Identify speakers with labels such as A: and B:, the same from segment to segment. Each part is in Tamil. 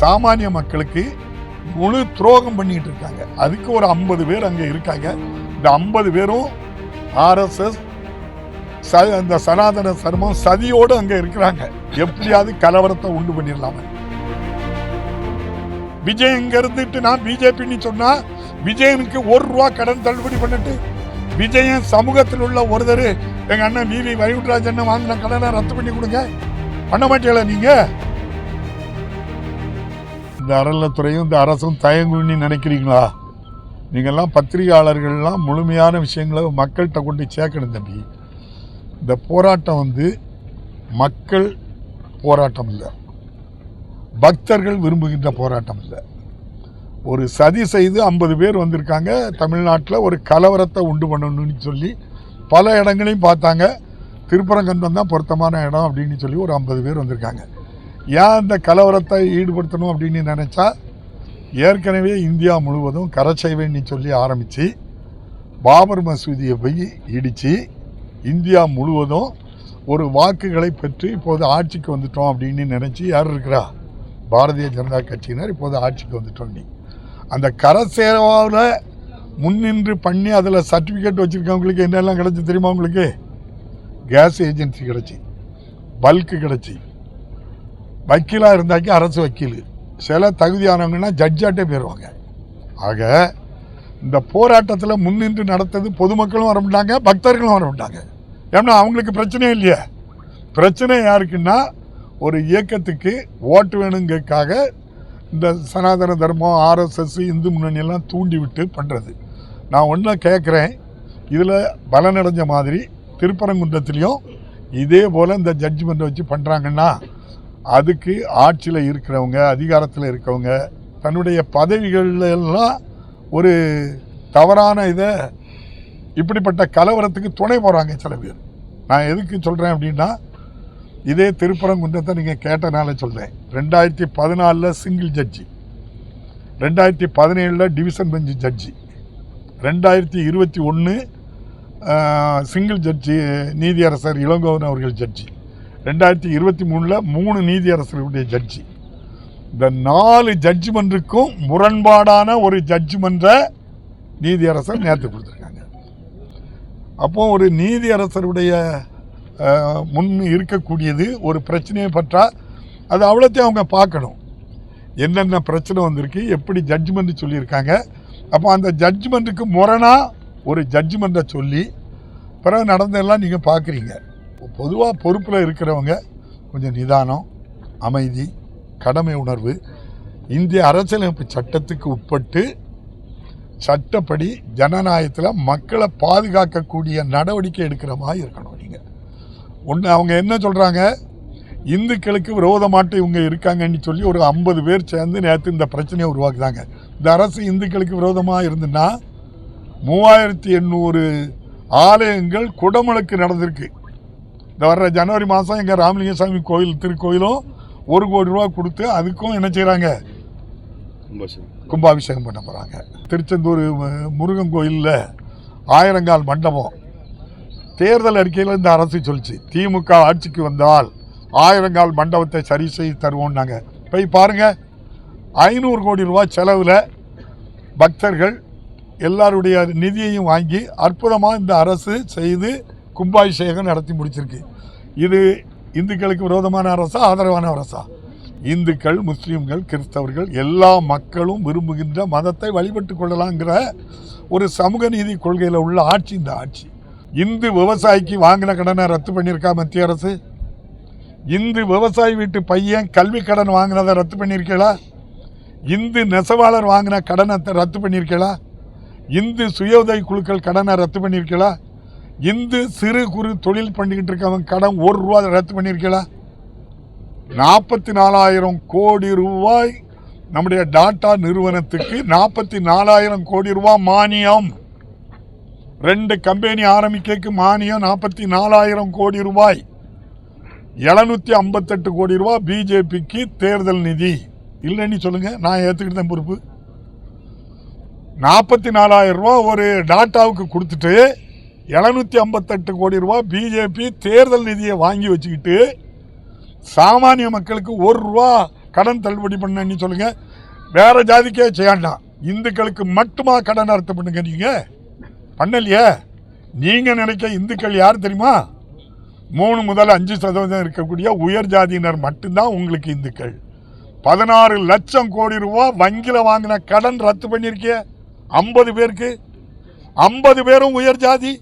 A: சாமானிய மக்களுக்கு முழு துரோகம் பண்ணிட்டு இருக்காங்க. அதுக்கு ஒரு 50 பேர் அங்க இருக்காங்க. இந்த 50 பேரும் RSS அந்த சனாதன சர்மம் சதியோடு அங்க இருக்கிறாங்க. எப்படியாவது கலவரத்தை உண்டு பண்ணிடலாம. விஜய் இங்க இருந்துட்டு நான் பிஜேபின்னு சொன்னா விஜயனுக்கு ₹1 கடன் தள்ளுபடி பண்ணிட்டு விஜயன் சமூகத்தில் உள்ள ஒருத்தர் எங்க அண்ணன் விவி வைகுண்டராஜன் வாங்கின கடனை ரத்து பண்ணி கொடுங்க. பண்ண மாட்டீங்களா நீங்க? இந்த அறநிலைத்துறையும் இந்த அரசும் தயங்குன்னு நினைக்கிறீங்களா? நீங்கள்லாம் பத்திரிகையாளர்கள்லாம் முழுமையான விஷயங்களை மக்கள்கிட்ட கொண்டு சேர்க்கணும் தம்பி. இந்த போராட்டம் மக்கள் போராட்டம் இல்லை, பக்தர்கள் விரும்புகின்ற போராட்டம் இல்லை. ஒரு சதி செய்து 50 பேர் வந்திருக்காங்க. தமிழ்நாட்டில் ஒரு கலவரத்தை உண்டு பண்ணணும்னு சொல்லி பல இடங்களையும் பார்த்தாங்க. திருப்பரங்குன்றம் தான் பொருத்தமான இடம் அப்படின்னு சொல்லி ஒரு 50 பேர் வந்திருக்காங்க. ஏன் இந்த கலவரத்தை ஈடுபடுத்தணும் அப்படின்னு நினச்சா, ஏற்கனவே இந்தியா முழுவதும் கரச்சைவேன்னு சொல்லி ஆரம்பித்து பாபர் மசூதியை போய் இடித்து இந்தியா முழுவதும் ஒரு வாக்குகளை பெற்று இப்போது ஆட்சிக்கு வந்துட்டோம் அப்படின்னு நினச்சி யார் இருக்கிறா? பாரதிய ஜனதா கட்சியினர் இப்போது ஆட்சிக்கு வந்துட்டோம். நீ அந்த கரசேவாவில் முன்னின்று பண்ணி அதில் சர்டிஃபிகேட் வச்சுருக்கவங்களுக்கு என்னெல்லாம் கிடச்சி தெரியுமா? உங்களுக்கு கேஸ் ஏஜென்சி கிடச்சி, பல்க்கு கிடச்சி, வக்கீலாக இருந்தாக்கி அரசு வக்கீல், சில தகுதியானவங்கன்னா ஜட்ஜாட்டே போயிடுவாங்க. ஆக இந்த போராட்டத்தில் முன்னின்று நடத்தது பொதுமக்களும் வர மாட்டாங்க, பக்தர்களும் வர மாட்டாங்க. ஏன்னா அவங்களுக்கு பிரச்சனையே இல்லையா? பிரச்சனை யாருக்குன்னா ஒரு இயக்கத்துக்கு ஓட்டு வேணுங்கிறதுக்காக இந்த சனாதன தர்மம், RSS, இந்து முன்னணியெல்லாம் தூண்டி விட்டு பண்ணுறது. நான் ஒன்றை கேட்குறேன், இதில் பலனடைஞ்ச மாதிரி திருப்பரங்குன்றத்துலேயும் இதே போல் இந்த ஜட்ஜ்மெண்ட்டை வச்சு பண்ணுறாங்கன்னா அதுக்கு ஆட்சியில் இருக்கிறவங்க, அதிகாரத்தில் இருக்கவங்க தன்னுடைய பதவிகளெல்லாம் ஒரு தவறான இதை இப்படிப்பட்ட கலவரத்துக்கு துணை போகிறாங்க சில பேர். நான் எதுக்கு சொல்கிறேன் அப்படின்னா, இதே திருப்பரங்குன்றத்தை நீங்கள் கேட்டனால சொல்கிறேன். 2014 சிங்கிள் ஜட்ஜி, 2017 டிவிஷன் பெஞ்ச் ஜட்ஜி, 2021 சிங்கிள் ஜட்ஜி நீதியரசர் இளங்கோவன் அவர்கள் ஜட்ஜி, 2023 3 நீதியரசர்களுடைய ஜட்ஜி. இந்த 4 ஜட்ஜ்மெண்ட்டுக்கும் முரண்பாடான ஒரு ஜட்ஜ்மெண்ட்டை நீதியரசர் நேற்று கொடுத்துருக்காங்க. அப்போ ஒரு நீதியரசருடைய முன் இருக்கக்கூடியது ஒரு பிரச்சனையை பற்றா அது அவ்வளோத்தையும் அவங்க பார்க்கணும். என்னென்ன பிரச்சனை வந்திருக்கு, எப்படி ஜட்ஜ்மெண்ட் சொல்லியிருக்காங்க. அப்போ அந்த ஜட்ஜ்மெண்ட்டுக்கு முரணாக ஒரு ஜட்ஜ்மெண்ட்டை சொல்லி பிறகு நடந்ததெல்லாம் நீங்கள் பார்க்குறீங்க. பொதுவாக பொறுப்பில் இருக்கிறவங்க கொஞ்சம் நிதானம், அமைதி, கடமை உணர்வு, இந்திய அரசியலமைப்பு சட்டத்துக்கு உட்பட்டு சட்டப்படி ஜனநாயகத்தில் மக்களை பாதுகாக்கக்கூடிய நடவடிக்கை எடுக்கிற மாதிரி இருக்கணும். நீங்கள் ஒன்று அவங்க என்ன சொல்கிறாங்க, இந்துக்களுக்கு விரோதமாட்டு இவங்க இருக்காங்கன்னு சொல்லி ஒரு 50 பேர் சேர்ந்து நேற்று இந்த பிரச்சனையை உருவாக்குதாங்க. இந்த அரசு இந்துக்களுக்கு விரோதமாக இருந்துன்னா 3800 ஆலயங்கள் குடமுழுக்கு நடந்திருக்கு. இந்த வர்ற ஜனவரி மாதம் எங்கள் ராமலிங்கசாமி கோயில் திருக்கோயிலும் ₹1 கோடி கொடுத்து அதுக்கும் என்ன செய்கிறாங்க, கும்பாபிஷேகம் பண்ண போகிறாங்க. திருச்செந்தூர் முருகன் கோயிலில் 1000 மண்டபம் தேர்தல் அறிக்கையில் இந்த அரசு சொல்லிச்சு, திமுக ஆட்சிக்கு வந்தால் 1000 மண்டபத்தை சரி செய்து தருவோம்னாங்க. போய் பாருங்கள், 500 கோடி ரூபாய் செலவில் பக்தர்கள் எல்லாருடைய நிதியையும் வாங்கி அற்புதமாக இந்த அரசு செய்து கும்பாபிஷேகம் நடத்தி முடிச்சிருக்கு. இது இந்துக்களுக்கு விரோதமான அரசா, ஆதரவான அரசா? இந்துக்கள், முஸ்லீம்கள், கிறிஸ்தவர்கள் எல்லா மக்களும் விரும்புகின்ற மதத்தை வழிபட்டு கொள்ளலாங்கிற ஒரு சமூக நீதி கொள்கையில் உள்ள ஆட்சி இந்த ஆட்சி. இந்து விவசாயிக்கு வாங்கின கடனை ரத்து பண்ணியிருக்கா மத்திய அரசு? இந்து விவசாயி வீட்டு பையன் கல்வி கடன் வாங்கினதை ரத்து பண்ணியிருக்கீங்களா? இந்து நெசவாளர் வாங்கின கடனை ரத்து பண்ணியிருக்கீங்களா? இந்து சுய உதவி குழுக்கள் கடனை ரத்து பண்ணியிருக்கீங்களா? இந்து சிறு குறு தொழில் பண்ணிக்கிட்டு இருக்கவங்க கடன் ₹1 ரத்து பண்ணியிருக்கீங்களா? 44,000 கோடி ரூபாய் நம்முடைய டாடா நிறுவனத்துக்கு 44,000 கோடி ரூபாய் மானியம். 2 கம்பெனி ஆரம்பிக்க மானியம் 44,000 கோடி ரூபாய். 758 கோடி ரூபாய் பிஜேபிக்கு தேர்தல் நிதி. இல்லைன்னு சொல்லுங்க, நான் ஏற்றுக்கிட்டேன் பொறுப்பு. 44,000 ரூபாய் ஒரு டாட்டாவுக்கு கொடுத்துட்டு 758 கோடி ரூபாய் பிஜேபி தேர்தல் நிதியை வாங்கி வச்சுக்கிட்டு சாமானிய மக்களுக்கு ₹1 கடன் தள்ளுபடி பண்ணி சொல்லுங்க. வேற ஜாதிக்கே செய்யாண்டாம், இந்துக்களுக்கு மட்டுமா கடன் ரத்து பண்ணுங்க. நீங்க பண்ணலையே. நீங்க நினைக்க இந்துக்கள் யார் தெரியுமா? 3 முதல் 5% இருக்கக்கூடிய உயர் ஜாதியினர் மட்டும்தான் உங்களுக்கு இந்துக்கள். 16 லட்சம் கோடி ரூபாய் வங்கியில் வாங்கின கடன் ரத்து பண்ணியிருக்கிய 50 பேருக்கு. 50 பேரும் உயர் ஜாதி.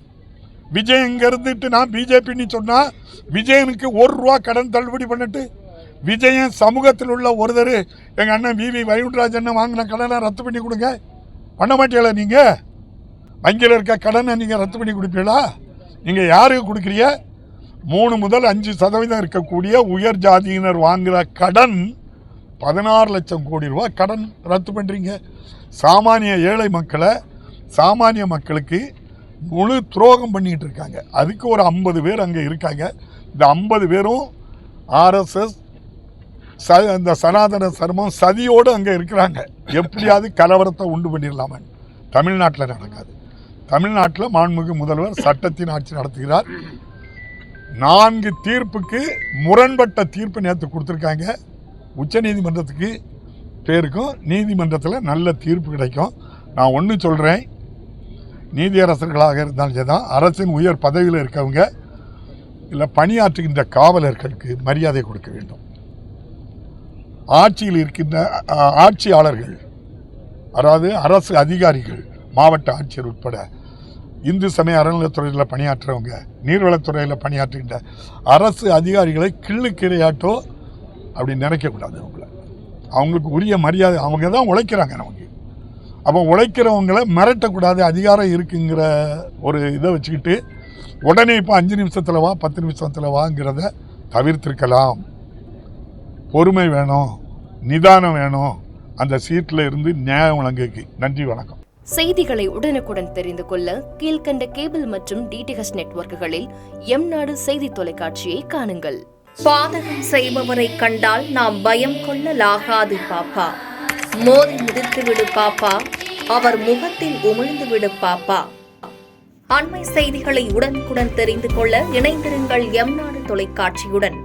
A: விஜய் இங்க இருந்துட்டு நான் பிஜேபின்னு சொன்னா விஜயனுக்கு 1 ரூபா கடன் தள்ளுபடி பண்ணிட்டு, விஜயன் சமூகத்தில் உள்ள ஒருத்தர் எங்க அண்ணன் விவி வைகுண்டராஜன் வாங்கின கடனை ரத்து பண்ணி கொடுங்க. பண்ண மாட்டீங்களா? நீங்க வங்கியில் இருக்க கடனை நீங்க ரத்து பண்ணி கொடுப்பீங்களா? நீங்க யாருக்கு கொடுக்குறீங்க? 3 முதல் 5% இருக்கக்கூடிய உயர் ஜாதியினர் வாங்குற கடன் 16 லட்சம் கோடி ரூபாய் கடன் ரத்து பண்றீங்க. சாமானிய ஏழை மக்களை, சாமானிய மக்களுக்கு முழு துரோகம் பண்ணிட்டு இருக்காங்க. அதுக்கு ஒரு 50 பேர் அங்கே இருக்காங்க. இந்த 50 பேரும் ஆர்எஸ்எஸ் இந்த சனாதன சர்மம் சதியோடு அங்கே இருக்கிறாங்க. எப்படியாவது கலவரத்தை உண்டு பண்ணிடலாம. தமிழ்நாட்டில் நடக்காது. தமிழ்நாட்டில் மாண்புமிகு முதல்வர் சட்டத்தின் ஆட்சி நடத்துகிறார். 4 தீர்ப்புக்கு முரண்பட்ட தீர்ப்பு நேற்று கொடுத்துருக்காங்க. உச்ச நீதிமன்றத்துக்கு பேருக்கும் நீதிமன்றத்தில் நல்ல தீர்ப்பு கிடைக்கும். நான் ஒன்று சொல்கிறேன், நீதியரசர்களாக இருந்தாலும் தான் அரசின் உயர் பதவியில் இருக்கவங்க இல்லை பணியாற்றுகின்ற காவலர்களுக்கு மரியாதை கொடுக்க வேண்டும். ஆட்சியில் இருக்கின்ற ஆட்சியாளர்கள், அதாவது அரசு அதிகாரிகள், மாவட்ட ஆட்சியர் உட்பட இந்து சமய அறநிலையத்துறையில் பணியாற்றுறவங்க, நீர்வளத்துறையில் பணியாற்றுகின்ற அரசு அதிகாரிகளை கிள்ளுக்கிரையாட்டோ அப்படி நினைக்கக்கூடாது. அவங்களுக்கு உரிய மரியாதை, அவங்க தான் உழைக்கிறாங்க நமக்கு. அப்போ உழைக்கிறவங்களை மிரட்டக்கூடாது. அதிகாரம் இருக்குங்கிற ஒரு இதை வச்சுக்கிட்டு உடனே இப்போ 5 நிமிஷத்தில் வா 10 நிமிஷத்தில் வாங்கிறத தவிர்த்திருக்கலாம். பொறுமை வேணும், நிதானம் வேணும். அந்த சீட்டில் இருந்து நியாயம் வழங்குக்கு. நன்றி, வணக்கம்.
B: செய்திகளை உடனுக்குடன் தெரிந்து கொள்ள கீழ்கண்ட கேபிள் மற்றும் டிடிஹெச் நெட்வொர்க்குகளில் எம்நாடு செய்தி தொலைக்காட்சியை காணுங்கள்.
C: பாதகம் செய்பவரை கண்டால் நாம் பயம் கொள்ளலாகாது பாப்பா. மோதி மிதித்து விடு பாப்பா, அவர் முகத்தில் உமிழ்ந்து விடு பாப்பா. அண்மை செய்திகளை உடனுக்குடன் தெரிந்து கொள்ள இணைந்திருங்கள் எம்நாடு தொலைக்காட்சியுடன்.